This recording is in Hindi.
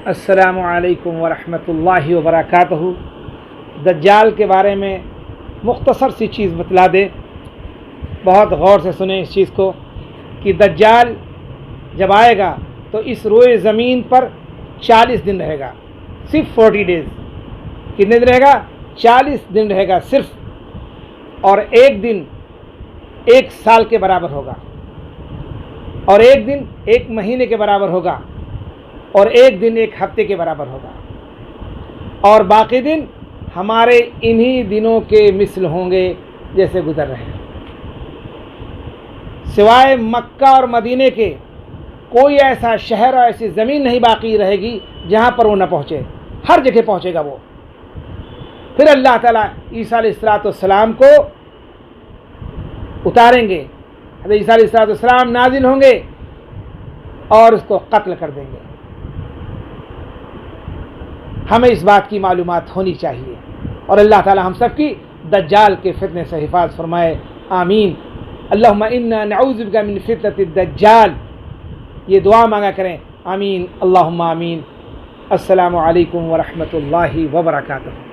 अस्सलामु अलैकुम वरहमतुल्लाहि वबरकातुहू। दज्जाल के बारे में मुख्तसर सी चीज़ बतला दे, बहुत गौर से सुने इस चीज़ को कि दज्जाल जब आएगा तो इस रोए ज़मीन पर 40 दिन रहेगा, सिर्फ 40 डेज़। कितने दिन रहेगा? 40 दिन रहेगा सिर्फ, और एक दिन 1 साल के बराबर होगा, और एक दिन 1 महीने के बराबर होगा, और एक दिन 1 हफ्ते के बराबर होगा, और बाकी दिन हमारे इन्हीं दिनों के मिसल होंगे जैसे गुजर रहे हैं। सिवाय मक्का और मदीने के कोई ऐसा शहर और ऐसी ज़मीन नहीं बाकी रहेगी जहाँ पर वो न पहुँचे, हर जगह पहुँचेगा वो। फिर अल्लाह ताला ईसा अलैहिस्सलाम को उतारेंगे, हज़रत ईसा अलैहिस्सलाम नाजिल होंगे और उसको कत्ल कर देंगे। हमें इस बात की मालूमात होनी चाहिए, और अल्लाह ताला हम सब की दज्जाल के फितने से हिफाज़त फरमाए। आमीन। अल्लाहुम्मा इन्ना नऊज़ु बिका मिन फितनतिद दज्जाल, ये दुआ मांगा करें। आमीन, अल्लाहुम्मा आमीन। अस्सलामु अलैकुम वरहमतुल्लाहि वबरकातुहू।